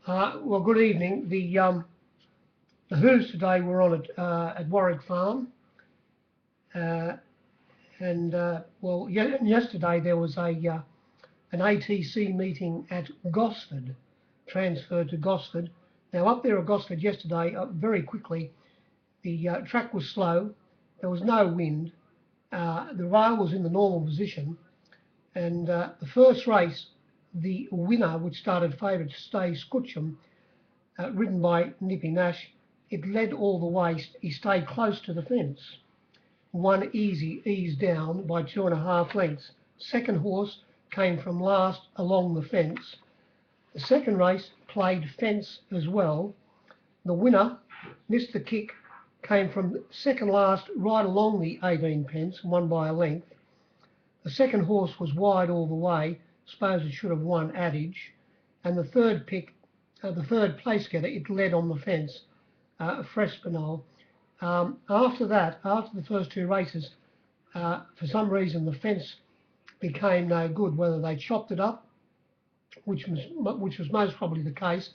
Well, good evening. The Who's today were on at Warwick Farm, uh, and yesterday there was an ATC meeting at Gosford, transferred to Gosford. Now up there at Gosford yesterday, very quickly, the track was slow. There was no wind. The rail was in the normal position, and the first race, the winner, which started favourite to stay Scutcham, ridden by Nippy Nash, it led all the way. He stayed close to the fence. One eased down by 2.5 lengths. Second horse came from last along the fence. The second race played fence as well. The winner missed the kick, came from second last right along the 18 pence and won by a length. The second horse was wide all the way. Suppose it should have won Adage. And the third place getter, it led on the fence, Frespinol. After that, after the first two races, for some reason the fence became no good. Whether they chopped it up, which was most probably the case.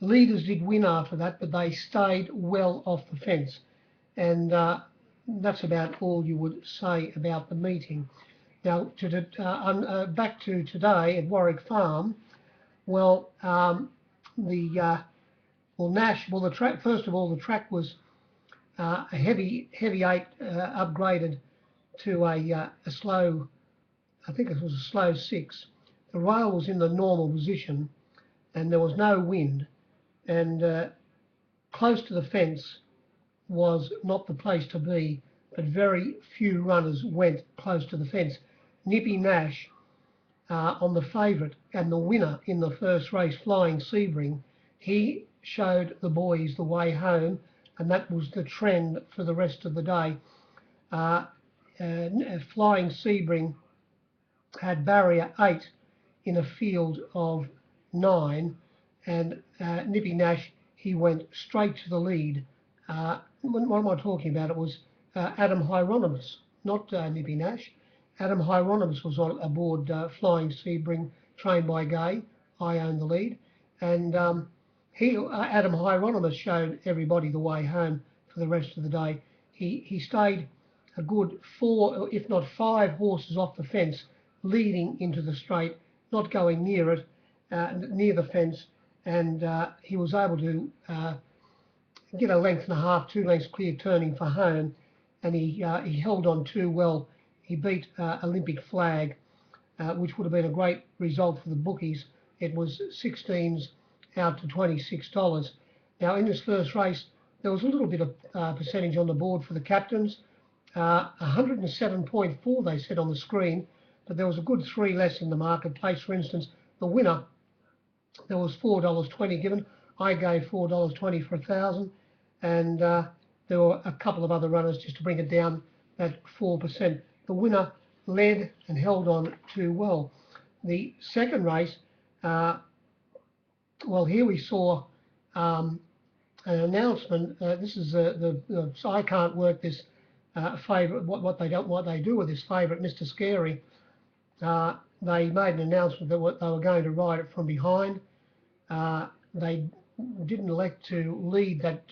The leaders did win after that, but they stayed well off the fence, and that's about all you would say about the meeting. Now, back to today at Warwick Farm. Well, the track. First of all, the track was a heavy 8 upgraded to a slow. I think it was a slow 6. The rail was in the normal position, and there was no wind. And close to the fence was not the place to be, but very few runners went close to the fence. Nippy Nash on the favourite and the winner in the first race, Flying Sebring, he showed the boys the way home, and that was the trend for the rest of the day. Flying Sebring had barrier 8 in a field of 9, and Nippy Nash, he went straight to the lead. What am I talking about? It was Adam Hieronymus, not Nippy Nash. Adam Hieronymus was aboard Flying Sebring, trained by Gay. I owned the lead, and Adam Hieronymus showed everybody the way home for the rest of the day. He stayed a good 4, if not 5 horses off the fence, leading into the straight, not going near it, near the fence, and he was able to get a length and a half, 2 lengths clear turning for home, and he held on too well. He beat Olympic Flag, which would have been a great result for the bookies. It was 16s out to $26. Now, in this first race, there was a little bit of percentage on the board for the captains. 107.4 they said on the screen, but there was a good 3 less in the marketplace. For instance, the winner, there was $4.20 given. I gave $4.20 for 1,000, and there were a couple of other runners just to bring it down at 4%. The winner led and held on too well. The second race, well, here we saw an announcement. This is so I can't work this favourite. What they do with this favourite, Mr. Scary. They made an announcement that they were going to ride it from behind. They didn't elect to lead that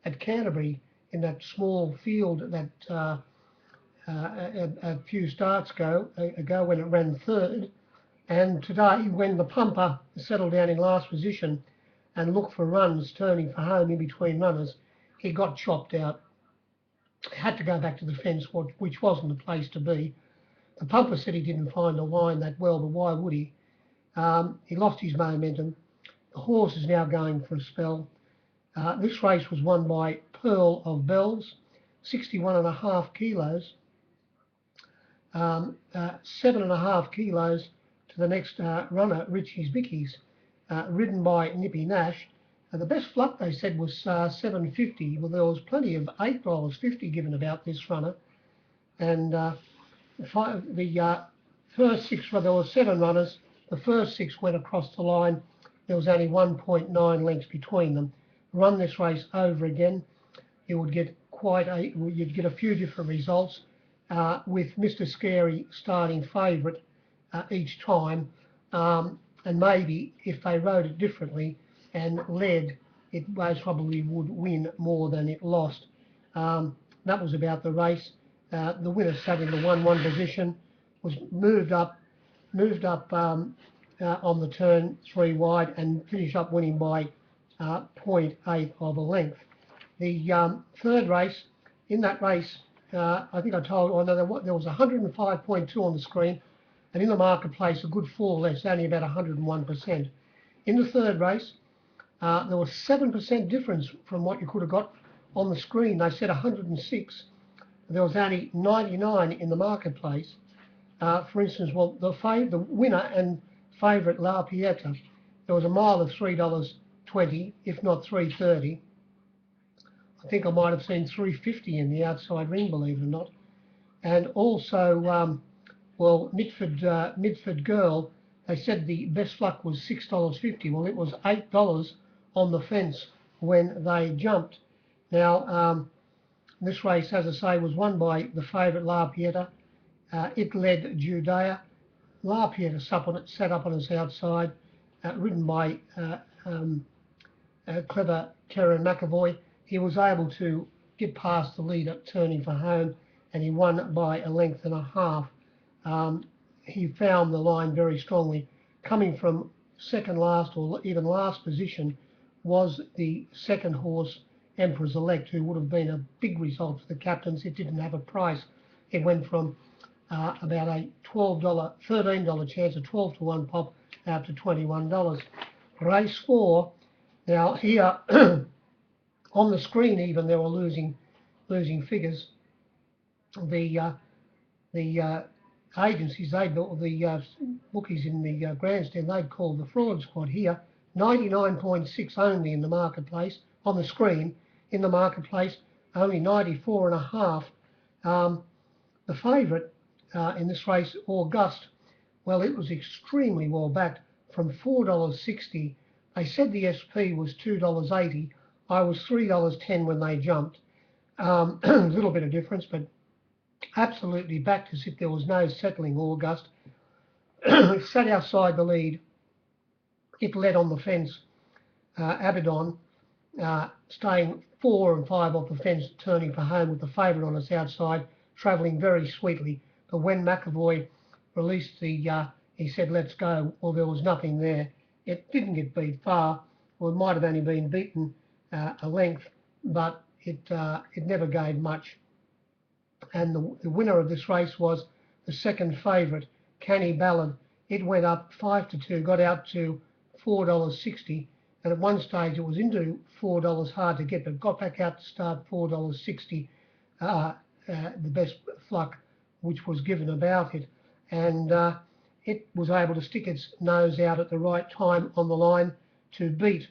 at Canterbury in that small field that a few starts ago when it ran third. And today, when the pumper settled down in last position and looked for runs turning for home in between runners, he got chopped out. Had to go back to the fence, which wasn't the place to be. The pumper said he didn't find the line that well, but why would he? He lost his momentum. The horse is now going for a spell. This race was won by Pearl of Bells, 61.5 kilos. 7.5 kilos to the next runner, Richie's Vickies, ridden by Nippy Nash. The best fluck they said was $7.50. Well, there was plenty of $8.50 given about this runner, and the first 6, well, there were 7 runners. The first 6 went across the line. There was only 1.9 lengths between them. Run this race over again, you would get you'd get a few different results, with Mr. Scary starting favourite each time, and maybe if they rode it differently, and led, it most probably would win more than it lost. That was about the race. The winner sat in the 1-1 position, was moved up on the turn 3 wide and finished up winning by 0.8 of a length. The third race, in that race, I think I told, I know there was 105.2 on the screen, and in the marketplace a good 4 less, only about 101%. In the third race, there was 7% difference from what you could have got on the screen. They said 106. There was only 99 in the marketplace. For instance, well, the winner and favourite La Pieta, there was a mile of $3.20, if not $3.30. I think I might have seen $3.50 in the outside ring, believe it or not. And also, well, Mitford Girl, they said the best luck was $6.50. Well, it was $8 on the fence when they jumped. Now, this race, as I say, was won by the favourite La Pieta. It led Judea. La Pieta sat up on its outside, ridden by clever Karen McAvoy. He was able to get past the leader, turning for home, and he won by a length and a half. He found the line very strongly. Coming from second last or even last position was the second horse, Emperor's Elect, who would have been a big result for the captains. It didn't have a price. It went from about a $13 chance, a 12 to 1 pop, out to $21. Race 4. Now here on the screen, even they were losing figures. The agencies, the bookies in the grandstand, they'd call the fraud squad here. 99.6 only in the marketplace on the screen. In the marketplace, only 94.5. The favourite in this race, August, well, it was extremely well backed from $4.60. They said the SP was $2.80. I was $3.10 when they jumped. A little bit of difference, but absolutely backed as if there was no settling August. It sat outside the lead. It led on the fence. Abaddon staying 4 and 5 off the fence, turning for home with the favourite on its outside, travelling very sweetly. But when McAvoy released he said, let's go, well, there was nothing there. It didn't get beat far, or it might have only been beaten a length, but it never gave much. And the winner of this race was the second favourite, Canny Ballad. It went up 5 to 2, got out to $4.60, and at one stage it was into $4 hard to get, but got back out to start $4.60, the best luck which was given about it. And it was able to stick its nose out at the right time on the line to beat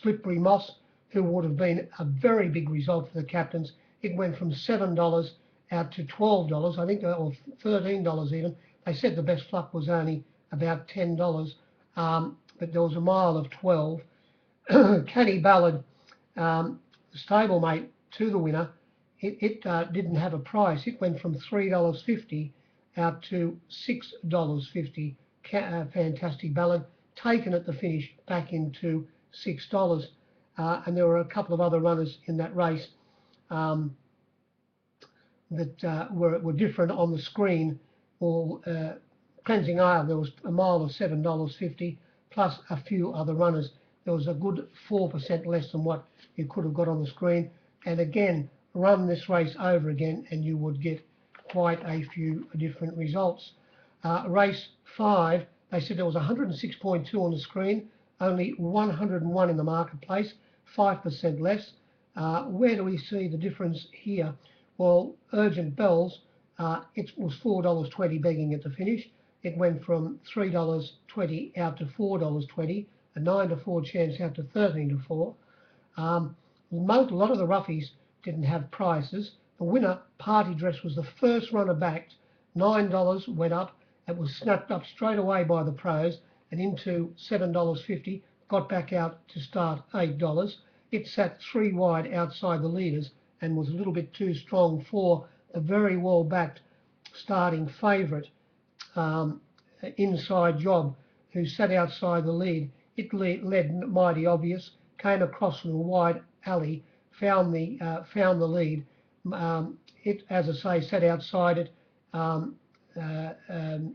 Slippery Moss, who would have been a very big result for the captains. It went from $7 out to $12, I think, or $13 even. They said the best luck was only about $10, but there was a mile of 12. Canny Ballad, the stablemate to the winner, it didn't have a price. It went from $3.50 out to $6.50. Fantastic Ballad, taken at the finish back into $6. And there were a couple of other runners in that race that were different on the screen. Or Cleansing Isle, there was a mile of $7.50 plus a few other runners. There was a good 4% less than what you could have got on the screen. And again, run this race over again and you would get quite a few different results. Race 5, they said there was 106.2 on the screen, only 101 in the marketplace, 5% less. Where do we see the difference here? Well, Urgent Bells, it was $4.20 begging at the finish. It went from $3.20 out to $4.20, a 9 to 4 chance out to 13 to 4. A lot of the roughies didn't have prices. The winner, Party Dress, was the first runner backed. $9 went up. It was snapped up straight away by the pros and into $7.50, got back out to start $8. It sat 3 wide outside the leaders and was a little bit too strong for a very well backed starting favourite, Inside Job, who sat outside the lead. It led mighty obvious, came across from a wide alley, found the lead. It, as I say, sat outside it, um,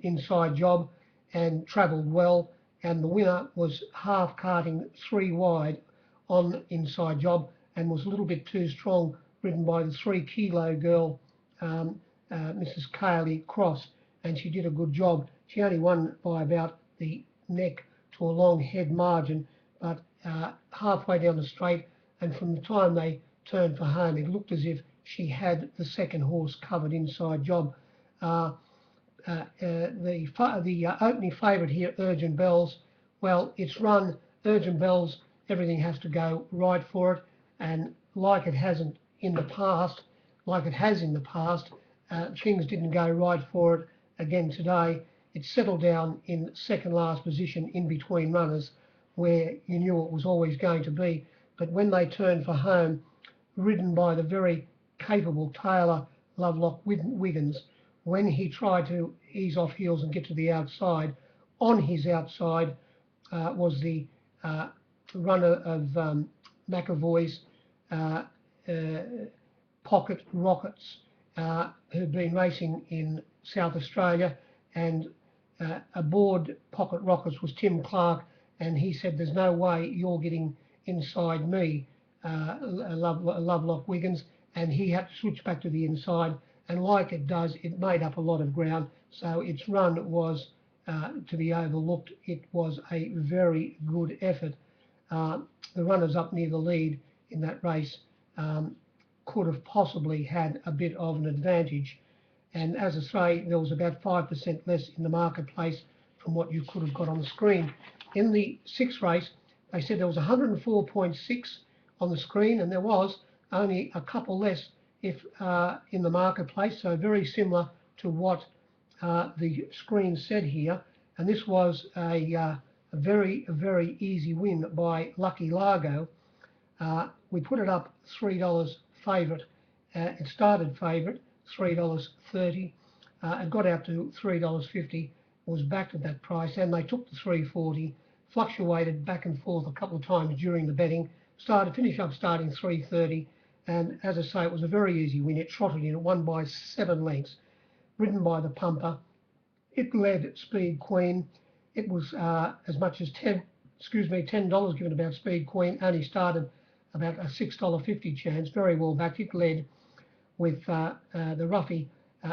inside job, and travelled well. And the winner was half carting 3 wide on inside job, and was a little bit too strong, ridden by the 3 kilo girl, Mrs. Kaylee Cross, and she did a good job. She only won by about the neck to a long head margin, but halfway down the straight, and from the time they turned for home, it looked as if she had the second horse covered inside job. The opening favourite here, Urgent Bells, well, it's run Urgent Bells, everything has to go right for it, and like it has in the past, things didn't go right for it again today. It settled down in second last position in between runners, where you knew it was always going to be. But when they turned for home, ridden by the very capable Taylor Lovelock Wiggins, when he tried to ease off heels and get to the outside, on his outside was the runner of McAvoy's Pocket Rockets, who'd been racing in South Australia, and aboard Pocket Rockets was Tim Clark, and he said, "There's no way you're getting inside me, Lovelock Wiggins," and he had to switch back to the inside, and like it does, it made up a lot of ground, so its run was to be overlooked. It was a very good effort. The runners up near the lead in that race could have possibly had a bit of an advantage, and as I say, there was about 5% less in the marketplace from what you could have got on the screen. In the 6th race, they said there was 104.6 on the screen, and there was only a couple less if in the marketplace, so very similar to what the screen said here. And this was a very easy win by Lucky Largo. We put it up $3 favourite. It started favourite, $3.30. It got out to $3.50, was backed at that price, and they took the $3.40, fluctuated back and forth a couple of times during the betting, finished up starting $3.30, and as I say, it was a very easy win. It trotted in, it won by 7 lengths, ridden by the pumper. It led Speed Queen. It was as much as $10 given about Speed Queen, only started about a $6.50 chance, very well backed. It led with the roughie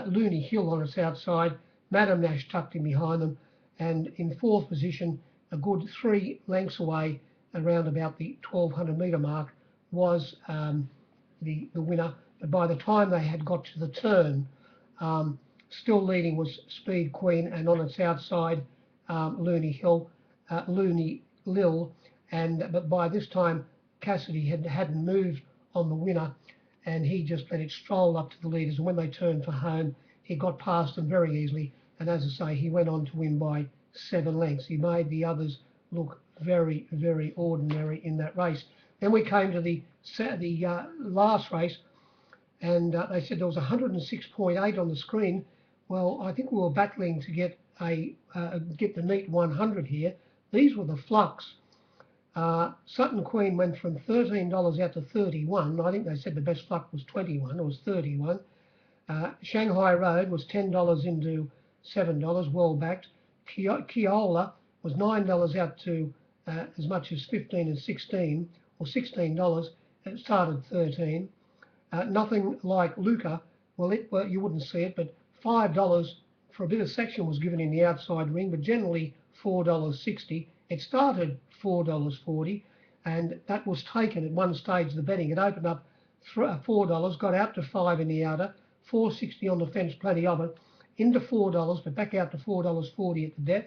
Looney Hill on its outside, Madam Nash tucked in behind them, and in 4th position, a good 3 lengths away, around about the 1200 metre mark, was the winner. But by the time they had got to the turn, still leading was Speed Queen, and on its outside, Looney Lil, but by this time Cassidy hadn't moved on the winner, and he just let it stroll up to the leaders, and when they turned for home, he got past them very easily, and as I say, he went on to win by 7 lengths. He made the others look very ordinary in that race. Then we came to the last race, and they said there was 106.8 on the screen. Well, I think we were battling to get the neat 100 here. These were the flux. Sutton Queen went from $13 out to 31. I think they said the best flux was 21. It was 31. Shanghai Road was $10 into $7, well backed. Kiola was $9 out to as much as 15 and 16, or $16. It started 13. Nothing like Luca. Well, you wouldn't see it, but $5 for a bit of section was given in the outside ring, but generally $4.60. It started $4.40, and that was taken at one stage of the betting. It opened up $4, got out to 5 in the outer, $4.60 on the fence, plenty of it, into $4, but back out to $4.40 at the death.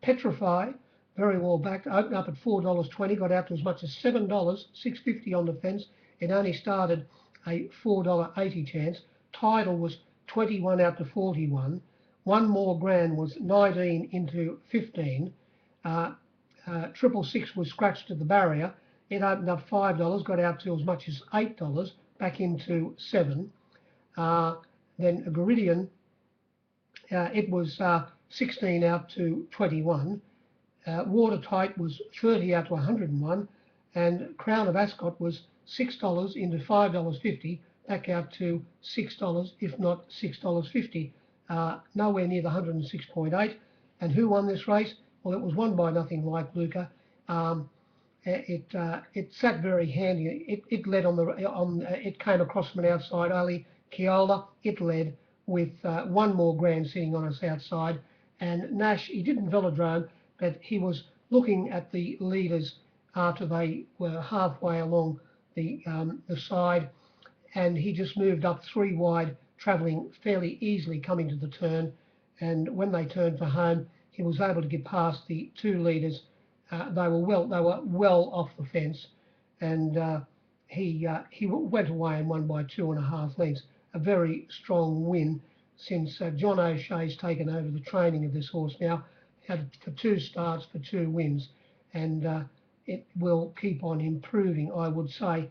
Petrify, very well backed, opened up at $4.20, got out to as much as $7, $6.50 on the fence. It only started a $4.80 chance. Tidal was 21 out to 41. One More Grand was 19 into 15. 666 was scratched at the barrier. It opened up $5, got out to as much as $8, back into 7. Then Geridian, it was 16 out to 21. Watertight was 30 out to 101, and Crown of Ascot was $6 into $5.50, back out to $6, if not $6.50, nowhere near the 106.8. And who won this race? Well, it was won by Nothing Like Luca. It sat very handy. It led it came across from an outside early. Keola, it led with one more grand sitting on its outside. And Nash, he didn't velodrome, but he was looking at the leaders after they were halfway along the side, and he just moved up 3 wide, travelling fairly easily coming to the turn. And when they turned for home, he was able to get past the 2 leaders. They were well off the fence, and he went away and won by 2.5 lengths. A very strong win, since John O'Shea's taken over the training of this horse now. Had for 2 starts for 2 wins, and it will keep on improving, I would say.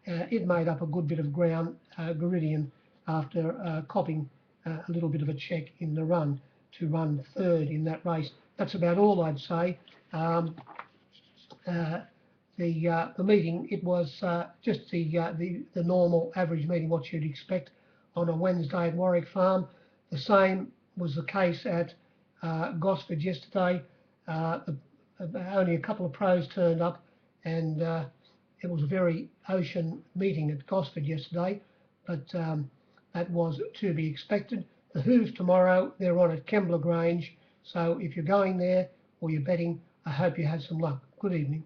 It made up a good bit of ground, Geridian, after copping a little bit of a check in the run to run 3rd in that race. That's about all I'd say. The meeting, it was just the normal average meeting, what you'd expect on a Wednesday at Warwick Farm. The same was the case at Gosford yesterday. Only a couple of pros turned up, and it was a very ocean meeting at Gosford yesterday, but that was to be expected. The Hooves tomorrow, they're on at Kembla Grange, so if you're going there or you're betting, I hope you have some luck. Good evening.